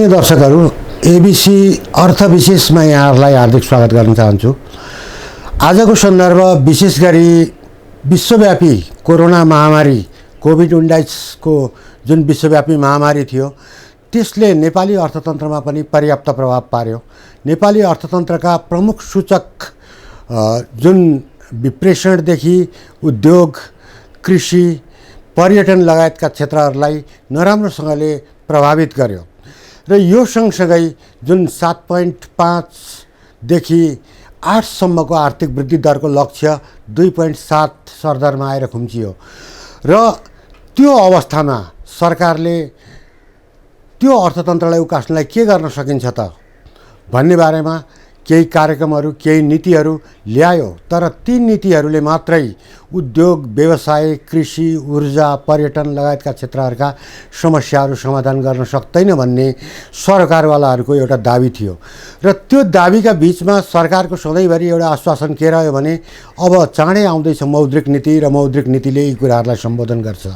दर्शकहरू एबिसी अर्थ विशेषमा यहाँहरूलाई हार्दिक स्वागत गर्न चाहन्छु। आजको सन्दर्भ विशेष गरी विश्वव्यापी कोरोना महामारी कोभिड-19 को जुन विश्वव्यापी महामारी थियो त्यसले नेपाली अर्थतन्त्रमा पनि पर्याप्त प्रभाव पार्यो। नेपाली अर्थतन्त्रका प्रमुख सूचक जुन विप्रेषणदेखि उद्योग, कृषि, पर्यटन लगायतका क्षेत्रहरूलाई नराम्रोसँगले प्रभावित गर्यो र यो सँगसँगै जुन 7.5 देखि 8 सम्मको आर्थिक वृद्धि दरको लक्ष्य 2.7 सरदरमा आएर खुम्चियो र त्यो अवस्थामा सरकारले त्यो अर्थतन्त्रलाई उकास्नलाई के गर्न सकिन्छ त भन्ने बारेमा केही कार्यक्रमहरू, केही नीतिहरू ल्यायो। तर ती नीतिहरूले मात्रै उद्योग, व्यवसाय, कृषि, ऊर्जा, पर्यटन लगायतका क्षेत्रहरूका समस्याहरू समाधान गर्न सक्दैन भन्ने सरकारवालाहरूको एउटा दाबी थियो र त्यो दाबीका बीचमा सरकारको सधैँभरि एउटा आश्वासन के रह्यो भने अब चाँडै आउँदैछ मौद्रिक नीति र मौद्रिक नीतिले यी कुराहरूलाई सम्बोधन गर्छ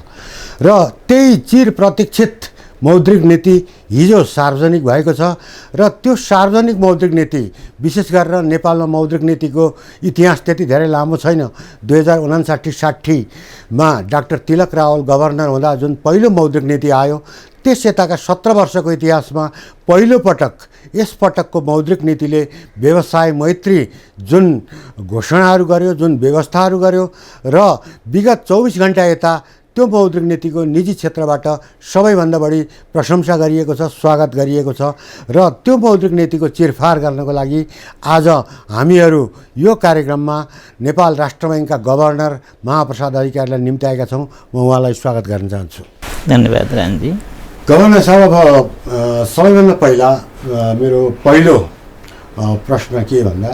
र त्यही चिर प्रतीक्षित मौद्रिक नीति हिजो सार्वजनिक भएको छ र त्यो सार्वजनिक मौद्रिक नीति विशेष गरेर नेपालमा मौद्रिक नीतिको इतिहास त्यति धेरै लामो छैन। 2059-60 मा डाक्टर तिलक रावल गभर्नर हुँदा जुन पहिलो मौद्रिक नीति आयो त्यस यताका 17 वर्षको इतिहासमा पहिलो पटक यस पटकको मौद्रिक नीतिले व्यवसाय मैत्री जुन घोषणाहरू गर्यो, जुन व्यवस्थाहरू गर्यो र विगत 24 घण्टा यता त्यो मौद्रिक नीतिको निजी क्षेत्रबाट सबैभन्दा बढी प्रशंसा गरिएको छ, स्वागत गरिएको छ र त्यो मौद्रिक नीतिको चिरफार गर्नको लागि आज हामीहरू यो कार्यक्रममा नेपाल राष्ट्र बैंकका गभर्नर महाप्रसाद अधिकारीलाई निम्त्याएका छौँ। म उहाँलाई स्वागत गर्न चाहन्छु। धन्यवाद रामजी। गभर्नर साहब, सबैभन्दा पहिला मेरो पहिलो प्रश्न के भन्दा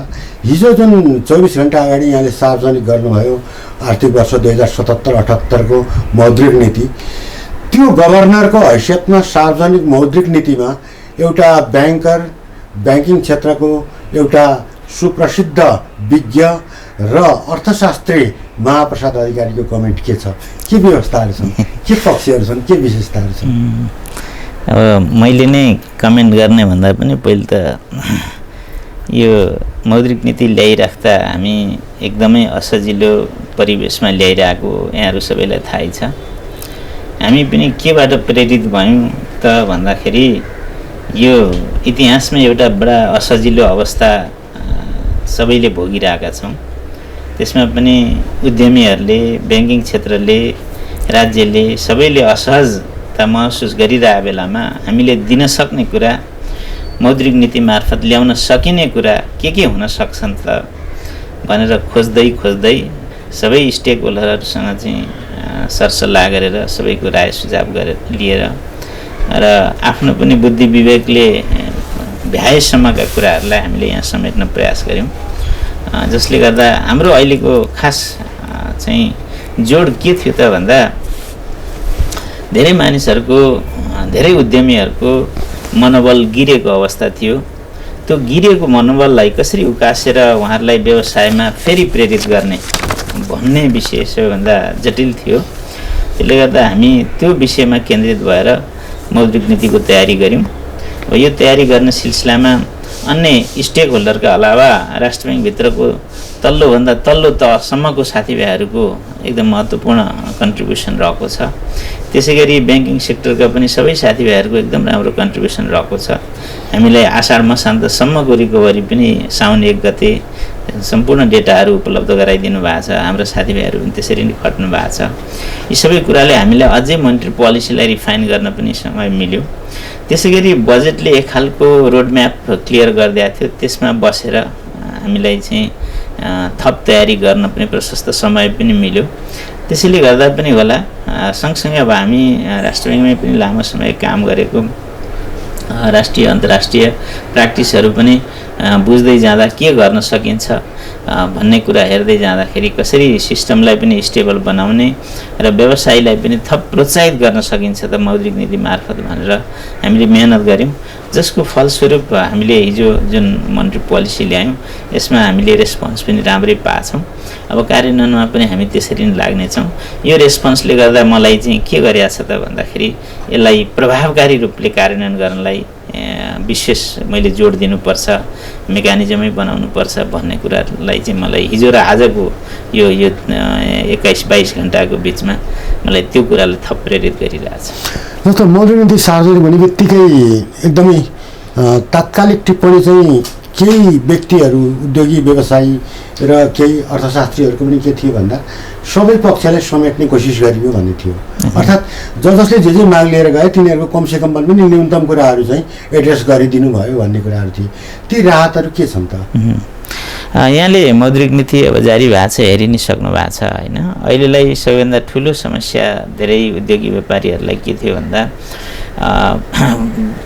हिजो जुन 24 घण्टा अगाडि यहाँले सार्वजनिक गर्नुभयो आर्थिक वर्ष 2077-78 को मौद्रिक नीति, त्यो गभर्नरको हैसियतमा सार्वजनिक मौद्रिक नीतिमा एउटा ब्याङ्कर, ब्याङ्किङ क्षेत्रको एउटा सुप्रसिद्ध विज्ञ र अर्थशास्त्री महाप्रसाद अधिकारीको कमेन्ट के छ? के व्यवस्थाहरू छन्, के पक्षहरू छन्, के विशेषताहरू छन्? अब मैले नै कमेन्ट गर्ने भन्दा पनि पहिले त यो मौद्रिक नीति ल्याइराख्दा हामी एकदमै असजिलो परिवेशमा ल्याइरहेको यहाँहरू सबैलाई थाहै छ। हामी पनि केबाट प्रेरित भयौँ त भन्दाखेरि यो इतिहासमा एउटा बडा असजिलो अवस्था सबैले भोगिरहेका छौँ। त्यसमा पनि उद्यमीहरूले, ब्याङ्किङ क्षेत्रले, राज्यले सबैले असहजता महसुस गरिरहेको बेलामा हामीले दिन सक्ने कुरा, मौद्रिक नीति मार्फत ल्याउन सकिने कुरा के हुन सक्छन् त भनेर खोज्दै सबै स्टेक होल्डरहरूसँग चाहिँ सरसल्लाह गरेर सबैको राय सुझाव लिएर र आफ्नो पनि बुद्धि विवेकले भ्याएसम्मका कुराहरूलाई हामीले यहाँ समेट्न प्रयास गऱ्यौँ, जसले गर्दा हाम्रो अहिलेको खास चाहिँ जोड के थियो त भन्दा धेरै मानिसहरूको, धेरै उद्यमीहरूको मनोबल गिरेको अवस्था थियो। त्यो गिरेको मनोबललाई कसरी उकासेर उहाँहरूलाई व्यवसायमा फेरि प्रेरित गर्ने भन्ने विषय सबैभन्दा जटिल थियो। त्यसले गर्दा हामी त्यो विषयमा केन्द्रित भएर मौद्रिक नीतिको तयारी गऱ्यौँ। यो तयारी गर्ने सिलसिलामा अन्य स्टेक होल्डरका अलावा राष्ट्र ब्याङ्कभित्रको तल्लोभन्दा तल्लो तहसम्मको साथीभाइहरूको एकदम महत्त्वपूर्ण कन्ट्रिब्युसन रहेको छ। त्यसै गरी ब्याङ्किङ सेक्टरका पनि सबै साथीभाइहरूको एकदम राम्रो कन्ट्रिब्युसन रहेको छ। हामीलाई आषाढ मसान्तसम्मको रिकभरी पनि साउन 1 गते सम्पूर्ण डेटाहरू उपलब्ध गराइदिनु भएको छ। हाम्रो साथीभाइहरू पनि त्यसरी नै खट्नु भएको छ। यी सबै कुराले हामीलाई अझै मोनिटरी पोलिसीलाई रिफाइन गर्न पनि समय मिल्यो। त्यसै गरी बजेटले एक खालको रोडम्याप क्लियर गरिदिएको थियो, त्यसमा बसेर हामीलाई चाहिँ थप तयारी गर्न पनि प्रशस्त समय पनि मिल्यो। त्यसैले गर्दा पनि होला सँगसँगै अब हामी राष्ट्र ब्याङ्कमै पनि लामो समय काम गरेको राष्ट्रिय अन्तर्राष्ट्रिय प्र्याक्टिसहरू पनि बुझ्दै जाँदा के गर्न सकिन्छ भन्ने कुरा हेर्दै जाँदाखेरि कसरी सिस्टमलाई पनि स्टेबल बनाउने र व्यवसायलाई पनि थप प्रोत्साहित गर्न सकिन्छ त मौद्रिक नीति मार्फत भनेर हामीले मेहनत गऱ्यौँ, जसको फलस्वरूप हामीले हिजो जुन मोनिटरी पोलिसी ल्यायौँ यसमा हामीले रेस्पोन्स पनि राम्रै पाछौँ। अब कार्यान्वयनमा पनि हामी त्यसरी नै लाग्नेछौँ। यो रेस्पोन्सले गर्दा मलाई चाहिँ के गरिएको छ त भन्दाखेरि यसलाई प्रभावकारी रूपले कार्यान्वयन गर्नलाई विशेष मैले जोड दिनुपर्छ, मेकानिजमै बनाउनुपर्छ भन्ने कुरालाई चाहिँ मलाई हिजो र आजको यो 21-22 घन्टाको बिचमा मलाई त्यो कुराले थप प्रेरित गरिरहेछ। जस्तो मौद्रिक नीति सार्वजनिक भन्ने बित्तिकै एकदमै तात्कालिक टिप्पणी चाहिँ केही व्यक्तिहरू, उद्योगी व्यवसायी र केही अर्थशास्त्रीहरूको पनि के थियो भन्दा सबै पक्षलाई समेट्ने कोसिस गरियो भन्ने थियो। अर्थात् जसले जे माग लिएर गए तिनीहरूको कमसेकम पनि न्यूनतम कुराहरू चाहिँ एड्रेस गरिदिनु भयो भन्ने कुराहरू थिए। ती राहतहरू के छन् त? यहाँले मौद्रिक नीति अब जारी भएको छ, हेरि नै सक्नु भएको छ होइन। अहिलेलाई सबैभन्दा ठुलो समस्या धेरै उद्योगी व्यापारीहरूलाई के थियो भन्दा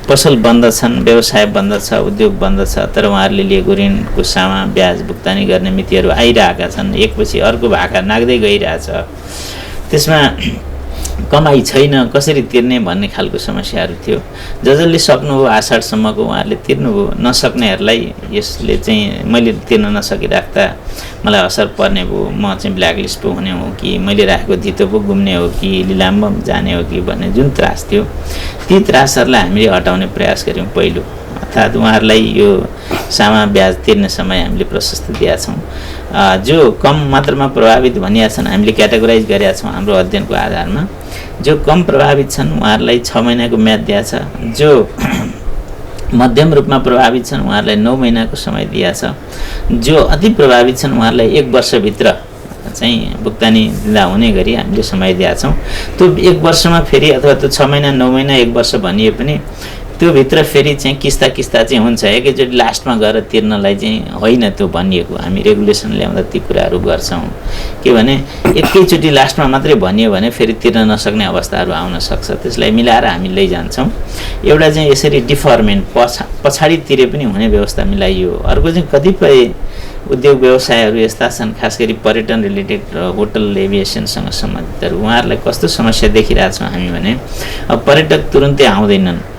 पसल बन्द छन्, व्यवसाय बन्द छ, उद्योग बन्द छ, तर उहाँहरूले लिएको ऋणको सामा ब्याज भुक्तानी गर्ने मितिहरू आइरहेका छन्, एकपछि अर्को भाका नाग्दै गइरहेछ। त्यसमा कमाइ छैन, कसरी तिर्ने भन्ने खालको समस्याहरू थियो। जसले सक्नुभयो आषाढसम्मको उहाँहरूले तिर्नुभयो, नसक्नेहरूलाई यसले चाहिँ मैले तिर्न नसकिराख्दा मलाई असर पर्ने भयो, म चाहिँ ब्ल्याकलिस्ट पो हुने हो कि मैले राखेको धितो पो गुम्ने हो कि लिलाममा जाने हो कि भन्ने जुन त्रास थियो, ती त्रासहरूलाई हामीले हटाउने प्रयास गऱ्यौँ पहिलो। अर्थात् उहाँहरूलाई यो सामा ब्याज तिर्ने समय हामीले प्रशस्त दिएका छौँ। जो कम मात्रामा प्रभावित भनिएका छन् हामीले क्याटेगोराइज गरेका छौँ हाम्रो अध्ययनको आधारमा। जो कम प्रभावित छन् उहाँहरूलाई 6 महिनाको म्याद दिएछ, जो मध्यम रूपमा प्रभावित छन् उहाँहरूलाई 9 महिनाको समय दिएछ, जो अति प्रभावित छन् उहाँहरूलाई 1 वर्षभित्र चाहिँ भुक्तानी दिँदा हुने गरी हामीले समय दिएका छौँ। त्यो 1 वर्षमा फेरि अथवा त्यो 6 महिना 9 महिना 1 वर्ष भनिए पनि त्यो भित्र फेरि चाहिँ किस्ता चाहिँ हुन्छ। एकैचोटि लास्टमा गएर तिर्नलाई चाहिँ होइन त्यो भनिएको, हामी रेगुलेसन ल्याउँदा ती कुराहरू गर्छौँ। के भने एकैचोटि लास्टमा मात्रै भनियो भने फेरि तिर्न नसक्ने अवस्थाहरू आउन सक्छ, त्यसलाई मिलाएर हामी लैजान्छौँ। एउटा चाहिँ यसरी डिफर्मेन्ट पछाडि तिरे पनि हुने व्यवस्था मिलाइयो। अर्को चाहिँ कतिपय उद्योग व्यवसायहरू यस्ता छन्, खास गरी पर्यटन रिलेटेड होटल एभिएसनसँग सम्बन्धितहरू, उहाँहरूलाई कस्तो समस्या देखिरहेछौँ हामी भने अब पर्यटक तुरुन्तै आउँदैनन्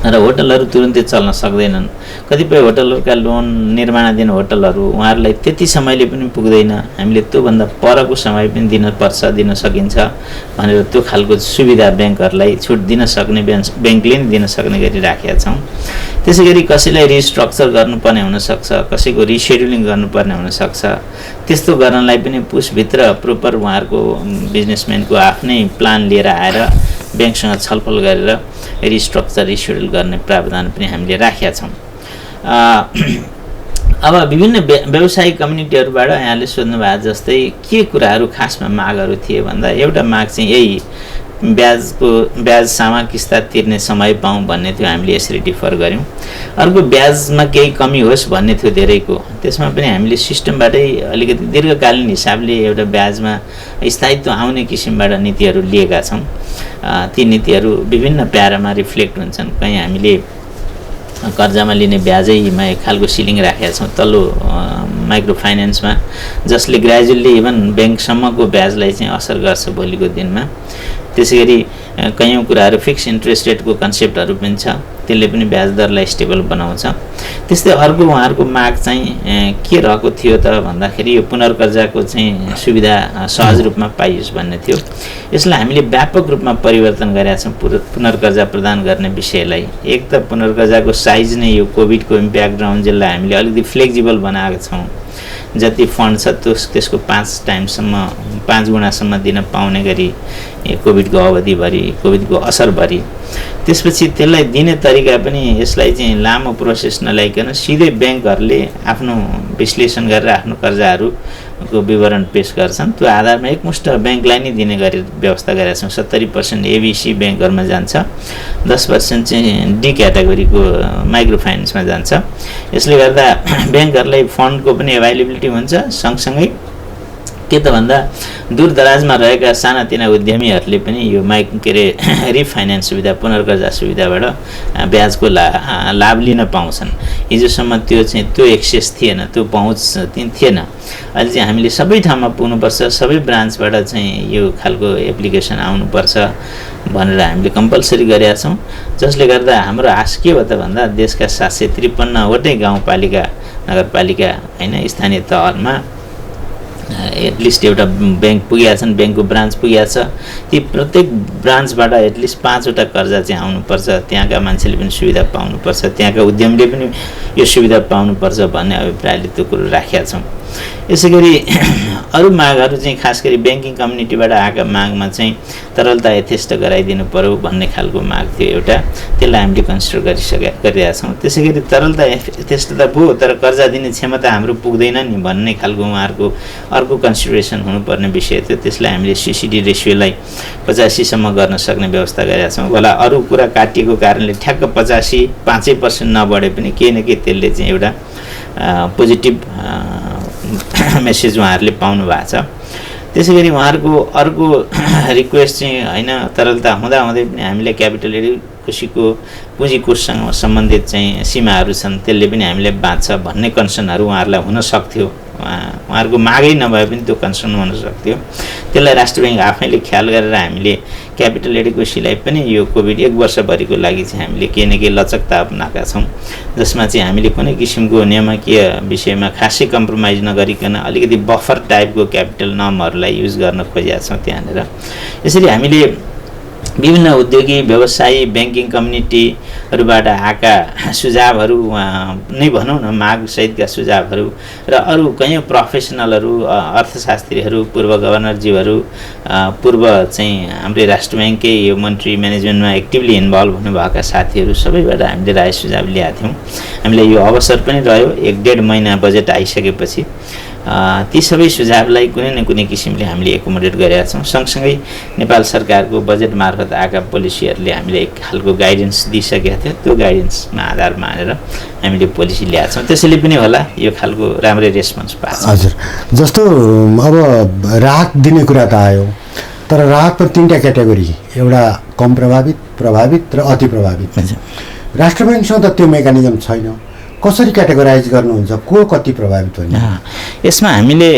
र होटलहरू तुरुन्तै चल्न सक्दैनन्। कतिपय होटलहरूका लोन निर्माणाधीन होटलहरू उहाँहरूलाई त्यति समयले पनि पुग्दैन, हामीले त्योभन्दा परको समय पनि दिन सकिन्छ भनेर त्यो खालको सुविधा ब्याङ्कहरूलाई छुट दिन सक्ने ब्याङ्कले नै दिन सक्ने गरी राखेका छौँ। त्यसै गरी कसैलाई रिस्ट्रक्चर गर्नुपर्ने हुनसक्छ, कसैको रिसेड्युलिङ गर्नुपर्ने हुनसक्छ, त्यस्तो गर्नलाई पनि पुसभित्र प्रोपर उहाँहरूको बिजनेसम्यानको आफ्नै प्लान लिएर आएर ब्याङ्कसँग छलफल गरेर रिस्ट्रक्चर रिसेड्युल गर्ने प्रावधान पनि हामीले राखेका छौँ। अब विभिन्न व्यावसायिक कम्युनिटीहरूबाट यहाँले सोध्नुभएको जस्तै के कुराहरू खासमा मागहरू थिए भन्दा एउटा माग चाहिँ यही ब्याज सामा किस्ता तिर्ने समय पाऊँ भन्ने थियो, हामीले यसरी डिफर गऱ्यौँ। अर्को ब्याजमा केही कमी होस् भन्ने थियो धेरैको, त्यसमा पनि हामीले सिस्टमबाटै अलिकति दीर्घकालीन हिसाबले एउटा ब्याजमा स्थायित्व आउने किसिमबाट नीतिहरू लिएका छौँ। ती नीतिहरू विभिन्न प्यारामा रिफ्लेक्ट हुन्छन्। कहीँ हामीले कर्जामा लिने ब्याजैमा एक खालको सिलिङ राखेका छौँ तल्लो माइक्रो फाइनेन्समा, जसले ग्रेजुअल्ली इभन ब्याङ्कसम्मको ब्याजलाई चाहिँ असर गर्छ भोलिको दिनमा। त्यसै गरी कयौँ कुराहरू फिक्स इन्ट्रेस्ट रेटको कन्सेप्टहरू पनि छ, त्यसले पनि ब्याज दरलाई स्टेबल बनाउँछ। त्यस्तै अर्को उहाँहरूको माग चाहिँ के रहेको थियो त भन्दाखेरि यो पुनर्कर्जाको चाहिँ सुविधा सहज रूपमा पाइयोस् भन्ने थियो। यसलाई हामीले व्यापक रूपमा परिवर्तन गरेका छौँ पुनर्कर्जा प्रदान गर्ने विषयलाई। एक त पुनर्कर्जाको साइज नै यो कोभिडको इम्प्याक्ट रहन्जेललाई हामीले अलिकति फ्लेक्जिबल बनाएका छौँ। जति फन्ड छ त्यसको 5 गुणासम्म दिन पाउने गरी कोभिडको अवधिभरि, कोभिडको असरभरि। त्यसपछि त्यसलाई दिने तरिका पनि यसलाई चाहिँ लामो प्रोसेस नल्याइकन सिधै ब्याङ्कहरूले आफ्नो विश्लेषण गरेर आफ्नो कर्जाहरूको विवरण पेश गर्छन्, त्यो आधारमा एकमुष्ट ब्याङ्कलाई नै दिने गरी व्यवस्था गरेका छौँ। 70% एबिसी ब्याङ्कहरूमा जान्छ, 10% चाहिँ डी क्याटेगोरीको माइक्रो फाइनेन्समा जान्छ। यसले गर्दा ब्याङ्कहरूलाई फन्डको पनि एभाइलेबिलिटी हुन्छ, सँगसँगै के त भन्दा दूरदराजमा रहेका सानातिना उद्यमीहरूले पनि यो रिफाइनेन्स सुविधा, पुनर्कर्जा सुविधाबाट ब्याजको लाभ लिन पाउँछन्। हिजोसम्म त्यो एक्सेस थिएन, त्यो पहुँच थिएन। अहिले चाहिँ हामीले सबै ठाउँमा पुग्नुपर्छ, सबै ब्रान्चबाट चाहिँ यो खालको एप्लिकेसन आउनुपर्छ भनेर हामीले कम्पलसरी गरेका छौँ। जसले गर्दा हाम्रो आश के हो त भन्दा देशका 753 वटै गाउँपालिका, नगरपालिका होइन स्थानीय तहमा एटलिस्ट एउटा ब्याङ्क पुगेका छन्, ब्याङ्कको ब्रान्च पुगेका छ, ती प्रत्येक ब्रान्चबाट एटलिस्ट 5वटा कर्जा चाहिँ आउनुपर्छ, त्यहाँका मान्छेले पनि सुविधा पाउनुपर्छ, त्यहाँका उद्यमीले पनि यो सुविधा पाउनुपर्छ भन्ने अभिप्रायले त्यो कुरो राखेका छौँ। यसै गरी अरू मागहरू चाहिँ खास गरी ब्याङ्किङ कम्युनिटीबाट आएका मागमा चाहिँ तरलता यथेष्ट गराइदिनु पर्यो भन्ने खालको माग थियो एउटा, त्यसलाई हामीले कन्सिडर गरिरहेका छौँ। त्यसै गरी तरलता यथेष्ट त भयो तर कर्जा दिने क्षमता हाम्रो पुग्दैन नि भन्ने खालको उहाँहरूको अर्को कन्सिडरेसन हुनुपर्ने विषय थियो, त्यसलाई हामीले सिसिडी रेसियोलाई 85सम्म गर्न सक्ने व्यवस्था गरेका छौँ। होला अरू कुरा काटिएको कारणले ठ्याक्क 85% नबढे पनि केही न केही त्यसले चाहिँ एउटा पोजिटिभ मेसेज उहाँहरूले पाउनु भएको छ। त्यसै गरी उहाँहरूको अर्को रिक्वेस्ट चाहिँ होइन, तरलता हुँदाहुँदै पनि हामीले क्यापिटल एडिक्वेसीको पुँजी कोषसँग सम्बन्धित चाहिँ सीमाहरू छन्, त्यसले पनि हामीले बाँच्छ भन्ने कन्सर्नहरू उहाँहरूलाई हुन सक्थ्यो। उहाँहरूको मागै नभए पनि त्यो कन्सर्न हुन सक्थ्यो। त्यसलाई राष्ट्र ब्याङ्क आफैले ख्याल गरेर हामीले क्यापिटल एडिक्वेसीलाई पनि यो कोभिड 1 वर्षभरिको लागि चाहिँ हामीले केही न केही लचकता अपनाएका छौँ, जसमा चाहिँ हामीले कुनै किसिमको नियामकीय विषयमा खासै कम्प्रोमाइज नगरिकन अलिकति बफर टाइपको क्यापिटल नर्महरूलाई युज गर्न खोजेका छौँ त्यहाँनिर। यसरी हामीले विभिन्न उद्योगी व्यवसायी ब्याङ्किङ कम्युनिटीहरूबाट आएका सुझावहरू नै भनौँ न, मागसहितका सुझावहरू र अरू कयौँ प्रोफेसनलहरू, अर्थशास्त्रीहरू, पूर्व गभर्नरज्यूहरू, पूर्व चाहिँ हाम्रै राष्ट्र ब्याङ्ककै यो मन्ट्री म्यानेजमेन्टमा एक्टिभली इन्भल्भ हुनुभएका साथीहरू सबैबाट हामीले राय सुझाव ल्याएका थियौँ। हामीलाई यो अवसर पनि रह्यो 1.5 महिना बजेट आइसकेपछि ती सबै सुझावलाई कुनै न कुनै किसिमले हामीले एकोमोडेट गरेका छौँ। सँगसँगै नेपाल सरकारको बजेट मार्फत आएका पोलिसीहरूले हामीले एक खालको गाइडेन्स दिइसकेका थियो, त्यो गाइडेन्समा आधार मानेर हामीले पोलिसी ल्याएको छौँ। त्यसैले पनि होला यो खालको राम्रै रेस्पोन्स पाएको छ। हजुर, जस्तो अब राहत दिने कुरा त आयो, तर राहत पनि 3टा क्याटेगोरी, एउटा कम प्रभावित, प्रभावित र अति प्रभावित। राष्ट्र ब्याङ्कसँग त त्यो मेकानिजम छैन, कसरी क्याटेगोराइज गर्नुहुन्छ, को कति प्रभावित हुन्छ? यसमा हामीले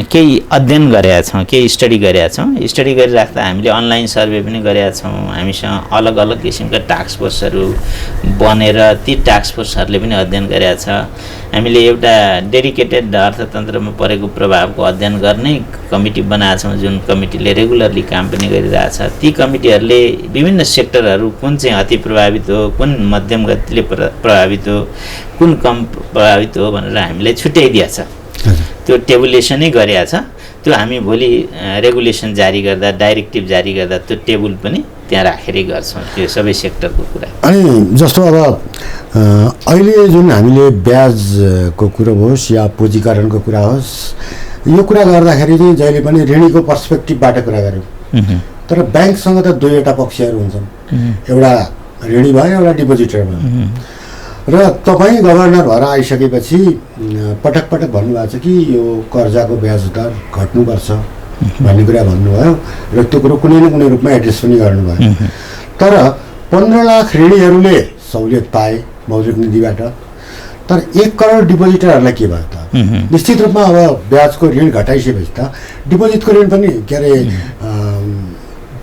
केही अध्ययन गरेका छौँ, केही स्टडी गरेका छौँ। स्टडी गरिराख्दा हामीले अनलाइन सर्वे पनि गरेका छौँ। हामीसँग अलग अलग किसिमका टास्क फोर्सहरू बनेर ती टास्क फोर्सहरूले पनि अध्ययन गरेका छ। हामीले एउटा डेडिकेटेड अर्थतन्त्रमा परेको प्रभावको अध्ययन गर्ने कमिटी बनाएको छौँ, जुन कमिटीले रेगुलरली काम पनि गरिरहेछ। ती कमिटीहरूले विभिन्न सेक्टरहरू कुन चाहिँ अति प्रभावित हो, कुन मध्यम गतिले प्रभावित हो, कुन कम प्रभावित हो भनेर हामीलाई छुट्याइदिएको छ। त्यो टेबुलेसनै गरेका छ। त्यो हामी भोलि रेगुलेसन जारी गर्दा, डाइरेक्टिभ जारी गर्दा त्यो टेबुल पनि त्यहाँ राखेरै गर्छौँ, त्यो सबै सेक्टरको कुरा। अनि जस्तो अब अहिले जुन हामीले ब्याजको कुरो होस् या पुँजीकरणको कुरा होस्, यो कुरा गर्दाखेरि चाहिँ जहिले पनि ऋणीको पर्सपेक्टिभबाट कुरा गऱ्यौँ, तर ब्याङ्कसँग त दुईवटा पक्षहरू हुन्छन्, एउटा ऋणी भयो, एउटा डिपोजिटर भयो। र तपाईँ गभर्नर भएर आइसकेपछि पटक पटक भन्नुभएको छ कि यो कर्जाको ब्याज दर घट्नुपर्छ भन्ने कुरा भन्नुभयो र त्यो कुरो कुनै न कुनै रूपमा एड्रेस पनि गर्नुभयो। तर 15 लाख ऋणीहरूले सहुलियत पाए मौद्रिक नीतिबाट, तर 1 करोड डिपोजिटरहरूलाई के भयो त? निश्चित रूपमा अब ब्याजको ऋण घटाइसकेपछि त डिपोजिटको ऋण पनि के अरे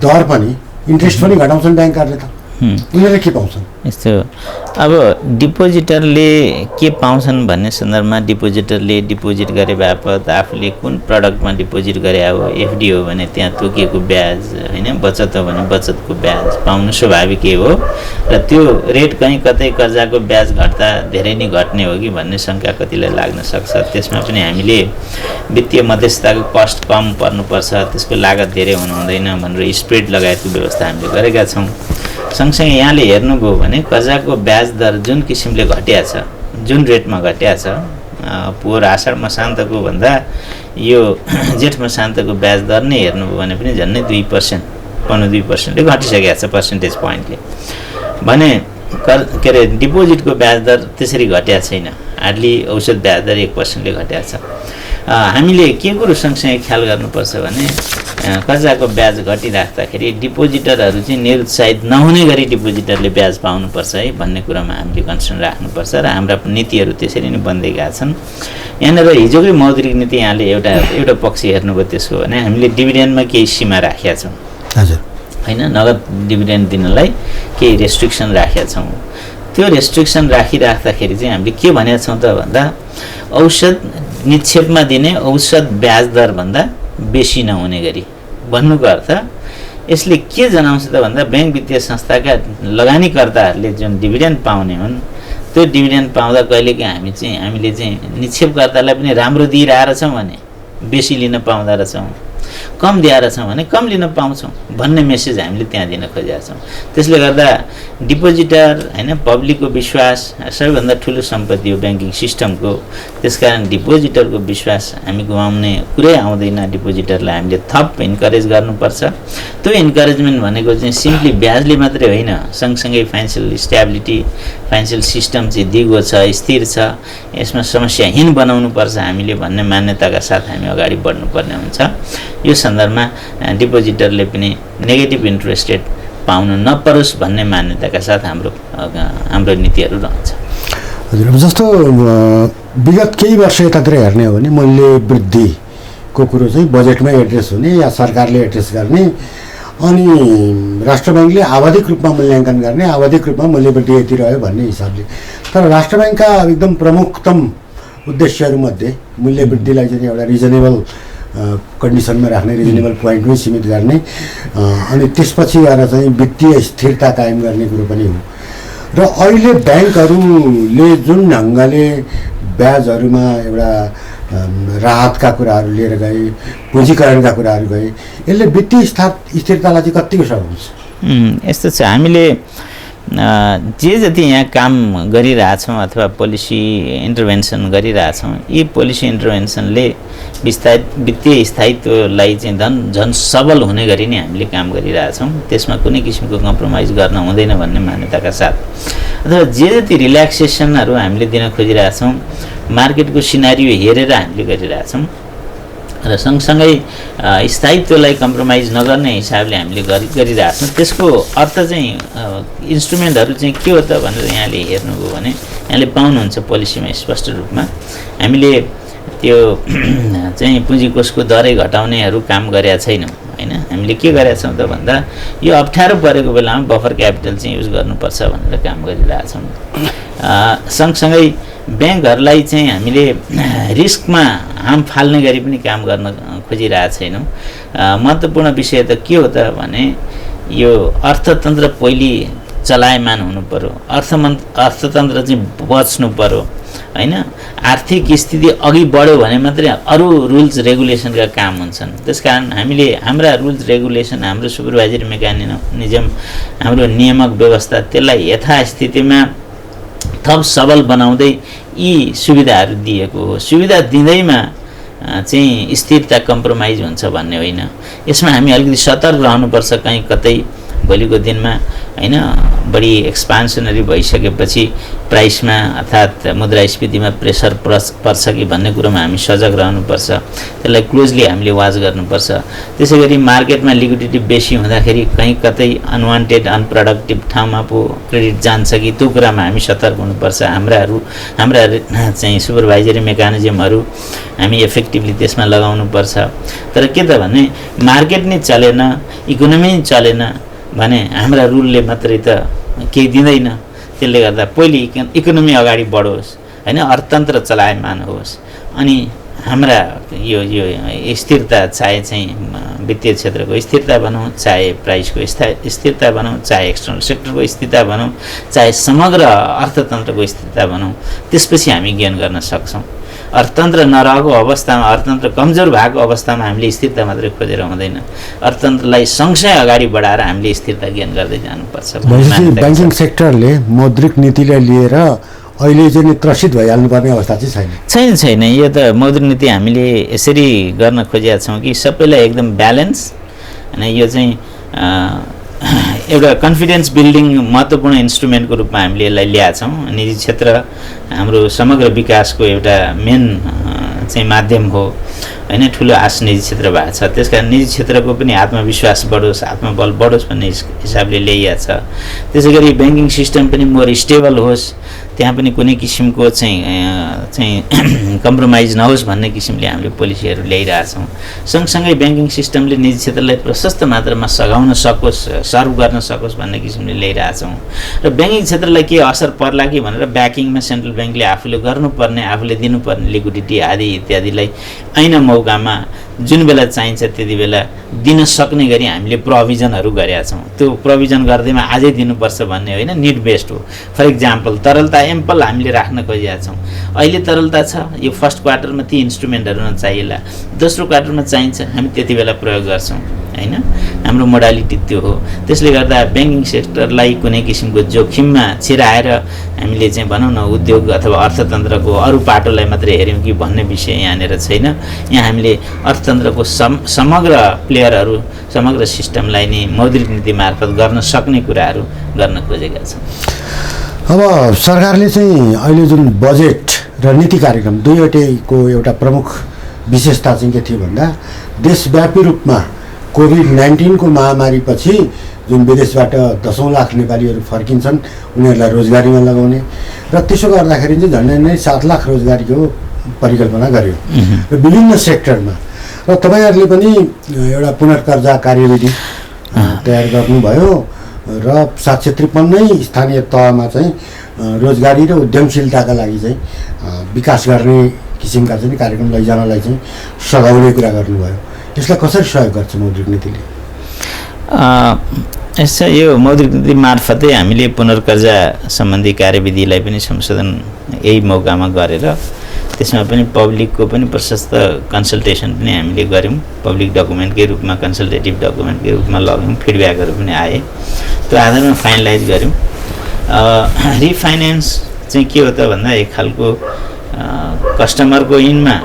दर पनि इन्ट्रेस्ट पनि घटाउँछन् ब्याङ्कहरूले त, उनीहरूले के पाउँछन्? यस्तो अब डिपोजिटरले के पाउँछन् भन्ने सन्दर्भमा डिपोजिटरले डिपोजिट गरे बापत आफूले कुन प्रडक्टमा डिपोजिट गरे हो, एफडी हो भने त्यहाँ तोकिएको ब्याज होइन, बचत हो भने बचतको ब्याज पाउनु स्वाभाविकै हो। र त्यो रेट कहीँ कतै कर्जाको ब्याज घट्दा धेरै नै घट्ने हो कि भन्ने शङ्का कतिलाई लाग्न सक्छ। त्यसमा पनि हामीले वित्तीय मध्यस्थताको कस्ट कम पर्नुपर्छ, त्यसको लागत धेरै हुनु हुँदैन भनेर स्प्रेड लगायतको व्यवस्था हामीले गरेका छौँ। सँगसँगै यहाँले हेर्नुभयो भने कर्जाको ब्याज दर जुन किसिमले घटिया छ, जुन रेटमा घटिया छ, पोहोर आषाढ मसान्तको भन्दा यो जेठ मसान्तको ब्याज दर नै हेर्नुभयो भने पनि झन्डै 2%, 2% घटिसकेको छ पर्सेन्टेज पोइन्टले भने। के अरे डिपोजिटको ब्याज दर त्यसरी घटिया छैन, हार्डली औसत ब्याज दर 1%ले घटिया छ। हामीले के कुरो सँगसँगै ख्याल गर्नुपर्छ भने कर्जाको ब्याज घटिराख्दाखेरि डिपोजिटरहरू चाहिँ निरुत्साहित नहुने गरी डिपोजिटरले ब्याज पाउनुपर्छ है भन्ने कुरामा हामीले कन्सर्न राख्नुपर्छ र हाम्रा नीतिहरू त्यसरी नै बन्दै गएका छन्। यहाँनिर हिजोकै मौद्रिक नीति यहाँले एउटा पक्ष हेर्नुभयो त्यसको भने हामीले डिभिडेन्डमा केही सीमा राखेका छौँ। हजुर, होइन, नगद डिभिडेन्ड दिनलाई केही रेस्ट्रिक्सन राखेका छौँ। त्यो रेस्ट्रिक्सन राखिराख्दाखेरि चाहिँ हामीले के भनेका छौँ त भन्दा औसत निक्षेपमा दिने औसत ब्याज दरभन्दा बेसी नहुने गरी। भन्नुको अर्थ यसले के जनाउँछ त भन्दा बैंक वित्तीय संस्थाका लगानीकर्ताहरूले जुन डिभिडेन्ड पाउने हुन् त्यो डिभिडेन्ड पाउँदा कहिलेकाहीँ हामीले चाहिँ निक्षेपकर्तालाई पनि राम्रो दिइरहेका रहेछौँ भने बेसी लिन पाउँदा रहेछौँ, कम दिएर छौँ भने कम लिन पाउँछौँ भन्ने मेसेज हामीले त्यहाँ दिन खोजेका छौँ। त्यसले गर्दा डिपोजिटर हैन पब्लिकको विश्वास सबैभन्दा ठुलो सम्पत्ति हो ब्याङ्किङ सिस्टमको। त्यसकारण डिपोजिटरको विश्वास हामी गुमाउने कुरै आउँदैन। डिपोजिटरलाई हामीले थप इन्करेज गर्नुपर्छ। त्यो इन्करेजमेन्ट भनेको चाहिँ सिम्पली ब्याजले मात्रै होइन, सँगसँगै फाइनेन्सियल स्टेबिलिटी, फाइनेन्सियल सिस्टम चाहिँ दिगो छ, स्थिर छ, यसमा समस्याहीन बनाउनुपर्छ हामीले भन्ने मान्यताका साथ हामी अगाडि बढ्नुपर्ने हुन्छ। यो सन्दर्भमा डिपोजिटरले पनि नेगेटिभ इन्ट्रेस्ट रेट पाउनु नपरोस् भन्ने मान्यताका साथ हाम्रो नीतिहरू रहन्छ। हजुर, जस्तो विगत केही वर्ष यतातिर हेर्ने हो भने मूल्य वृद्धिको कुरो चाहिँ बजेटमै एड्रेस हुने या सरकारले एड्रेस गर्ने, अनि राष्ट्र ब्याङ्कले आवधिक रूपमा मूल्याङ्कन गर्ने, आवधिक रूपमा मूल्य वृद्धि यति रह्यो भन्ने हिसाबले। तर राष्ट्र ब्याङ्कका एकदम प्रमुखतम उद्देश्यहरूमध्ये मूल्य वृद्धिलाई चाहिँ एउटा रिजनेबल कन्डिसनमा राख्ने, रिजनेबल पोइन्टमै सीमित गर्ने, अनि त्यसपछि गएर चाहिँ वित्तीय स्थिरता कायम गर्ने कुरो पनि हो। र अहिले ब्याङ्कहरूले जुन ढङ्गले ब्याजहरूमा एउटा राहतका कुराहरू लिएर गए, पुँजीकरणका कुराहरू गए, यसले वित्तीय स्थिरतालाई चाहिँ कतिको सघाउँछ? यस्तो छ, हामीले जे जति यहाँ काम गरिरहेछौँ अथवा पोलिसी इन्टरभेन्सन गरिरहेछौँ, यी पोलिसी इन्टरभेन्सनले वित्तीय स्थायित्वलाई चाहिँ झन् सबल हुने गरी नै हामीले काम गरिरहेछौँ। त्यसमा कुनै किसिमको कम्प्रोमाइज गर्न हुँदैन भन्ने मान्यताका साथ, अथवा जे जति रिल्याक्सेसनहरू हामीले दिन खोजिरहेछौँ मार्केटको सिनारियो हेरेर हामीले गरिरहेछौँ र सँगसँगै स्थायित्वलाई कम्प्रोमाइज नगर्ने हिसाबले हामीले गरिरहेछौँ। त्यसको अर्थ चाहिँ इन्स्ट्रुमेन्टहरू चाहिँ के हो त भनेर यहाँले हेर्नुभयो भने यहाँले पाउनुहुन्छ पोलिसीमा स्पष्ट रूपमा हामीले त्यो चाहिँ पुँजी कोषको दरै घटाउनेहरू काम गरेका छैनौँ हैन। हामीले के गरेका छौँ त भन्दा यो अप्ठ्यारो परेको बेलामा बफर क्यापिटल चाहिँ युज गर्नुपर्छ भनेर काम गरिरहेछौँ। सँगसँगै ब्याङ्कहरूलाई चाहिँ हामीले रिस्कमा हाम फाल्ने गरी पनि काम गर्न खोजिरहेको छैनौँ। महत्त्वपूर्ण विषय त के हो त भने यो अर्थतन्त्र पहिले चलायमान हुनु पर्यो, अर्थतन्त्र चाहिँ बच्नु पर्यो हैन। आर्थिक स्थिति अघि बढ्यो भने मात्रै अरू रुल्स रेगुलेसनका काम हुन्छन्। त्यसकारण हामीले हाम्रा रुल्स रेगुलेसन, हाम्रो सुपरभाइजरी मेकानिजम, हाम्रो नियामक व्यवस्था त्यसलाई यथास्थितिमा थप सबल बनाउँदै यी सुविधाहरू दिएको हो। सुविधा दिँदैमा चाहिँ स्थिरता कम्प्रोमाइज हुन्छ भन्ने होइन। यसमा हामी अलिकति सतर्क रहनुपर्छ। कहीँ कतै भोलिको दिनमा हैन बढी एक्सपान्सनरी भइसकेपछि प्राइसमा अर्थात् मुद्रास्फीतिमा प्रेसर पर्छ कि भन्ने कुरोमा हामी सजग रहनुपर्छ। त्यसलाई क्लोजली हामीले वाच गर्नुपर्छ। त्यसै गरी मार्केटमा लिक्विडिटी बेसी हुँदाखेरि कहीँ कतै अनवान्टेड अनप्रोडक्टिभ ठाउँमा पो क्रेडिट जान्छ कि त्यो कुरामा हामी सतर्क हुनुपर्छ। हाम्रा चाहिँ सुपरभाइजरी मेकानिजमहरू हामी इफेक्टिभली त्यसमा लगाउनुपर्छ। तर के त भने मार्केट नै चलेन, इकोनोमी चलेन भने हाम्रा रुलले मात्रै त केही दिँदैन। त्यसले गर्दा पहिले इकोनोमी अगाडि बढोस् हैन, अर्थतन्त्र चलायमान होस्, अनि हाम्रा यो स्थिरता, चाहे चाहिँ वित्तीय क्षेत्रको स्थिरता भनौँ, चाहे प्राइसको स्थिरता भनौँ, चाहे एक्सटर्नल सेक्टरको स्थिरता भनौँ, चाहे समग्र अर्थतन्त्रको स्थिरता भनौँ, त्यसपछि हामी गेन गर्न सक्छौँ। अर्थतन्त्र नरहेको अवस्थामा, अर्थतन्त्र कमजोर भएको अवस्थामा हामीले स्थिरता मात्रै खोजेर हुँदैन। अर्थतन्त्रलाई सँगसँगै अगाडि बढाएर हामीले स्थिरता गेन गर्दै जानुपर्छ। ब्याङ्किङ सेक्टरले मौद्रिक नीतिलाई लिएर अहिले चाहिँ त्रसित भइहाल्नुपर्ने अवस्था चाहिँ छैन। यो त मौद्रिक नीति हामीले यसरी गर्न खोजेका छौँ कि सबैलाई एकदम ब्यालेन्स, अनि यो चाहिँ एउटा कन्फिडेन्स बिल्डिङ महत्त्वपूर्ण इन्स्ट्रुमेन्टको रूपमा हामीले यसलाई ल्याएका छौँ। निजी क्षेत्र हाम्रो समग्र विकासको एउटा मेन चाहिँ माध्यम हो होइन ठुलो आश निजी क्षेत्र भएको छ। त्यस कारण निजी क्षेत्रको पनि आत्मविश्वास बढोस्, आत्मबल बढोस् भन्ने हिसाबले ल्याइएको छ। त्यसै गरी ब्याङ्किङ सिस्टम पनि मोर स्टेबल होस्, त्यहाँ पनि कुनै किसिमको चाहिँ कम्प्रोमाइज नहोस् भन्ने किसिमले हामीले पोलिसीहरू ल्याइरहेछौँ। सँगसँगै ब्याङ्किङ सिस्टमले निजी क्षेत्रलाई प्रशस्त मात्रामा सघाउन सकोस्, सर्भ गर्न सकोस् भन्ने किसिमले ल्याइरहेछौँ। र ब्याङ्किङ क्षेत्रलाई के असर पर्ला कि भनेर ब्याकिङमा सेन्ट्रल ब्याङ्कले आफूले गर्नुपर्ने, आफूले दिनुपर्ने लिक्विडिटी आदि इत्यादिलाई ऐन मौकामा जुन बेला चाहिन्छ त्यति बेला दिन सक्ने गरी हामीले प्रोभिजनहरू गरेका छौँ। त्यो प्रोभिजन गर्दैमा आजै दिनुपर्छ भन्ने होइन, निड बेस्ड हो। फर इक्जाम्पल तरलता एम्पल हामीले राख्न खोजेका छौँ। अहिले तरलता छ, यो फर्स्ट क्वार्टरमा ती इन्स्ट्रुमेन्टहरू नचाहिएला, दोस्रो क्वार्टरमा चाहिन्छ, हामी त्यति बेला प्रयोग गर्छौँ होइन। हाम्रो मोडालिटी त्यो हो। त्यसले गर्दा ब्याङ्किङ सेक्टरलाई कुनै किसिमको जोखिममा छिराएर हामीले चाहिँ भनौँ न उद्योग अथवा अर्थतन्त्रको अरू पाटोलाई मात्रै हेऱ्यौँ कि भन्ने विषय यहाँनिर छैन। यहाँ हामीले अर्थतन्त्रको समग्र प्लेयरहरू, समग्र सिस्टमलाई नै मौद्रिक नीति मार्फत गर्न सक्ने कुराहरू गर्न खोजेका छौँ। अब सरकारले चाहिँ अहिले जुन बजेट र नीति कार्यक्रम दुईवटैको एउटा प्रमुख विशेषता चाहिँ के थियो भन्दा देशव्यापी रूपमा कोभिड-19 को महामारीपछि जुन विदेशबाट 10औं लाख नेपालीहरू फर्किन्छन् उनीहरूलाई रोजगारीमा लगाउने र त्यसो गर्दाखेरि चाहिँ झन्डै नै 7 लाख रोजगारीको परिकल्पना गर्यो र विभिन्न सेक्टरमा। र तपाईँहरूले पनि एउटा पुनर्कर्जा कार्यविधि तयार गर्नुभयो र 753 स्थानीय तहमा चाहिँ रोजगारी र उद्यमशीलताका लागि चाहिँ विकास गर्ने किसिमका चाहिँ कार्यक्रम लैजानलाई चाहिँ सघाउने कुरा गर्नुभयो। यसलाई कसरी सहयोग गर्छ मौद्रिक नीतिले? यसो यो मौद्रिक नीति मार्फतै हामीले पुनर्कर्जा सम्बन्धी कार्यविधिलाई पनि संशोधन यही मौकामा गरेर त्यसमा पनि पब्लिकको पनि प्रशस्त कन्सल्टेसन पनि हामीले गऱ्यौँ। पब्लिक डकुमेन्टकै रूपमा, कन्सल्टेटिभ डकुमेन्टकै रूपमा लग्यौँ, फिडब्याकहरू पनि आए, त्यो आधारमा फाइनलाइज गऱ्यौँ। रिफाइनेन्स चाहिँ के हो त भन्दा एक खालको कस्टमरको ऐनमा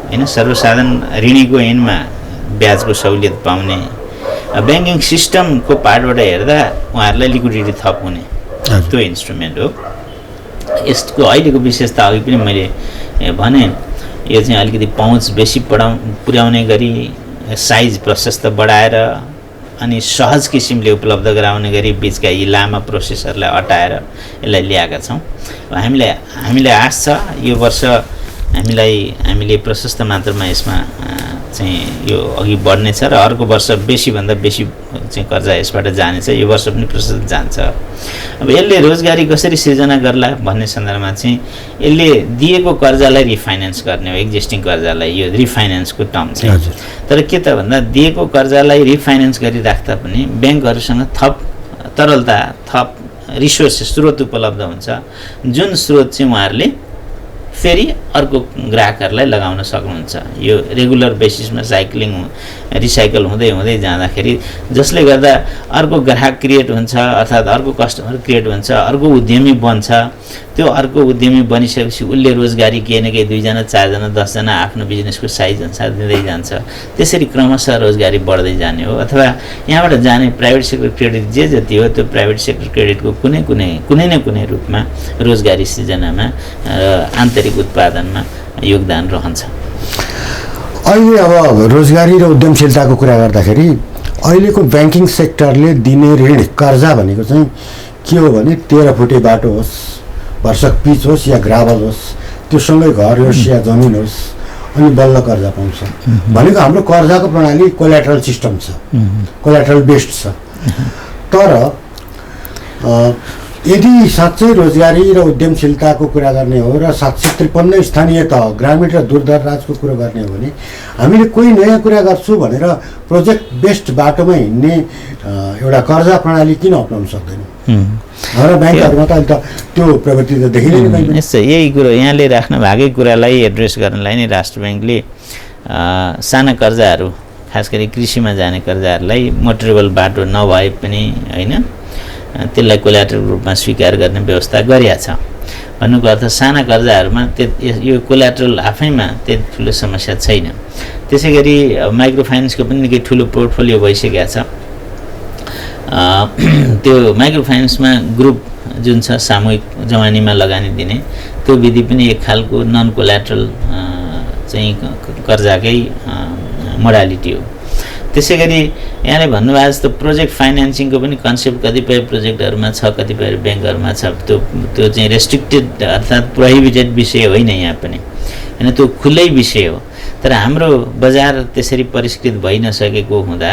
होइन, सर्वसाधारण ऋणीको ऐनमा ब्याजको सहुलियत पाउने, ब्याङ्किङ सिस्टमको पार्टबाट हेर्दा उहाँहरूलाई लिक्विडिटी थप हुने त्यो इन्स्ट्रुमेन्ट हो। यसको अहिलेको विशेषता अघि पनि मैले भने, यो चाहिँ अलिकति पहुँच बेसी पुर्याउने गरी साइज प्रशस्त बढाएर अनि सहज किसिमले उपलब्ध गराउने गरी बिचका यी लामा प्रोसेसहरूलाई हटाएर यसलाई ल्याएका छौँ। हामीलाई आश छ यो वर्ष हामीले प्रशस्त मात्रामा यसमा चाहिँ यो अघि बढ्नेछ र अर्को वर्ष बेसीभन्दा बेसी चाहिँ कर्जा यसबाट जानेछ। यो वर्ष पनि प्रशस्त जान्छ। अब यसले रोजगारी कसरी सिर्जना गर्ला भन्ने सन्दर्भमा चाहिँ यसले दिएको कर्जालाई रिफाइनेन्स गर्ने हो, एक्जिस्टिङ कर्जालाई, यो रिफाइनेन्सको टर्म चाहिँ। तर के त भन्दा दिएको कर्जालाई रिफाइनेन्स गरिराख्दा पनि ब्याङ्कहरूसँग थप तरलता, थप रिसोर्सेस, स्रोत उपलब्ध हुन्छ, जुन स्रोत चाहिँ उहाँहरूले फेरि अर्को ग्राहकहरूलाई लगाउन सक्नुहुन्छ। यो रेगुलर बेसिसमा रिसाइकल हुँदै हुँदै जाँदाखेरि जसले गर्दा अर्को ग्राहक क्रिएट हुन्छ, अर्थात् अर्को कस्टमर क्रिएट हुन्छ, अर्को उद्यमी बन्छ। त्यो अर्को उद्यमी बनिसकेपछि उसले रोजगारी केही न केही 2 जना 4 जना 10 जना आफ्नो बिजनेसको साइज अनुसार दिँदै जान्छ। त्यसरी क्रमशः रोजगारी बढ्दै जाने हो। अथवा यहाँबाट जाने प्राइभेट सेक्टर क्रेडिट जे जति हो त्यो प्राइभेट सेक्टर क्रेडिटको कुनै न कुनै रूपमा रोजगारी सृजनामा र आन्तरिक उत्पादनमा योगदान रहन्छ। अहिले अब रोजगारी र उद्यमशीलताको कुरा गर्दाखेरि अहिलेको ब्याङ्किङ सेक्टरले दिने ऋण कर्जा भनेको चाहिँ के हो भने 13 फुटे बाटो होस्, भर्सक पिच होस् या ग्राभल होस्, त्योसँगै घर होस् या जमिन होस्, अनि बल्ल कर्जा पाउँछ भनेको हाम्रो कर्जाको प्रणाली कोल्याटरल सिस्टम छ, कोल्याटरल बेस्ड छ। तर यदि साँच्चै रोजगारी र उद्यमशीलताको कुरा गर्ने हो र 753 स्थानीय तह, ग्रामीण र दूरदराजको कुरा गर्ने हो भने हामीले कोही नयाँ कुरा गर्छु भनेर प्रोजेक्ट बेस्ड बाटोमा हिँड्ने एउटा कर्जा प्रणाली किन अपनाउन सक्दैनौँ? हाम्रो ब्याङ्कहरूमा त अहिले त त्यो प्रवृत्ति त देखिँदैन। निश्चय यही कुरो यहाँले राख्न भएकै कुरालाई एड्रेस गर्नलाई नै राष्ट्र ब्याङ्कले साना कर्जाहरू, खास गरी कृषिमा जाने कर्जाहरूलाई मोटरेबल बाटो नभए पनि होइन त्यसलाई कोल्याटरल रूपमा स्वीकार गर्ने व्यवस्था गरिएको छ। भन्नुको अर्थ साना कर्जाहरूमा यो कोल्याटरल आफैमा त्यति ठुलो समस्या छैन। त्यसै गरी माइक्रो फाइनेन्सको पनि निकै ठुलो पोर्टफोलियो भइसकेको छ। त्यो माइक्रो फाइनेन्समा ग्रुप जुन छ सामूहिक जवानीमा लगानी दिने त्यो विधि पनि एक खालको नन कोल्याटरल चाहिँ कर्जाकै मोडालिटी हो। त्यसै गरी यहाँले भन्नुभएको जस्तो प्रोजेक्ट फाइनेन्सिङको पनि कन्सेप्ट कतिपय प्रोजेक्टहरूमा छ, कतिपय ब्याङ्कहरूमा छ। त्यो चाहिँ रेस्ट्रिक्टेड अर्थात् प्रोहिबिटेड विषय होइन, यहाँ पनि होइन, त्यो खुलै विषय हो। तर हाम्रो बजार त्यसरी परिष्कृत भइ नसकेको हुँदा,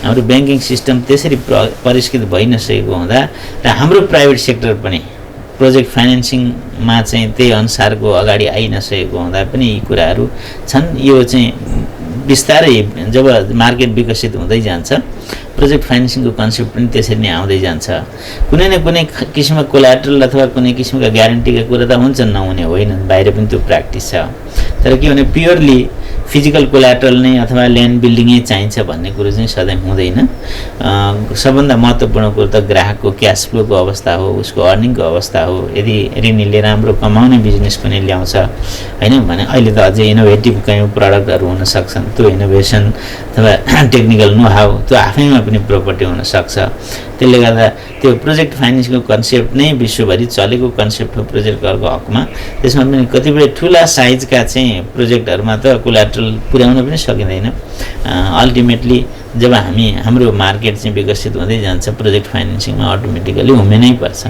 हाम्रो ब्याङ्किङ सिस्टम त्यसरी परिष्कृत भइ नसकेको हुँदा र हाम्रो प्राइभेट सेक्टर पनि प्रोजेक्ट फाइनेन्सिङमा चाहिँ त्यही अनुसारको अगाडि आइ नसकेको हुँदा पनि यी कुराहरू छन्। यो चाहिँ बिस्तारै जब मार्केट विकसित हुँदै जान्छ, प्रोजेक्ट फाइनेन्सिङको कन्सेप्ट पनि त्यसरी नै आउँदै जान्छ। कुनै न कुनै किसिमको कोलाट्रल अथवा कुनै किसिमका ग्यारेन्टीका कुरा त हुन्छन्, नहुने होइन, बाहिर पनि त्यो प्र्याक्टिस छ। तर के भने प्योरली फिजिकल कोलाट्रल नै अथवा ल्यान्ड बिल्डिङै चाहिन्छ भन्ने कुरो चाहिँ सधैँ हुँदैन। सबभन्दा महत्त्वपूर्ण कुरो त ग्राहकको क्यास फ्लोको अवस्था हो, उसको अर्निङको अवस्था हो। यदि ऋणीले राम्रो कमाउने बिजनेस पनि ल्याउँछ होइन भने अहिले त अझै इनोभेटिभ कयौँ प्रडक्टहरू हुन सक्छन्। त्यो इनोभेसन अथवा टेक्निकल नो हाउ त्यो आफैमा पनि प्रपर्टी हुनसक्छ। त्यसले गर्दा त्यो प्रोजेक्ट फाइनेन्सको कन्सेप्ट नै विश्वभरि चलेको कन्सेप्ट हो प्रोजेक्टहरूको हकमा। त्यसमा पनि कतिपय ठुला साइजका चाहिँ प्रोजेक्टहरूमा त कोलाट्रल पुर्याउन पनि सकिँदैन। अल्टिमेटली जब हाम्रो मार्केट चाहिँ विकसित हुँदै जान्छ, प्रोजेक्ट फाइनेन्सिङमा अटोमेटिकली उम्रिनै पर्छ।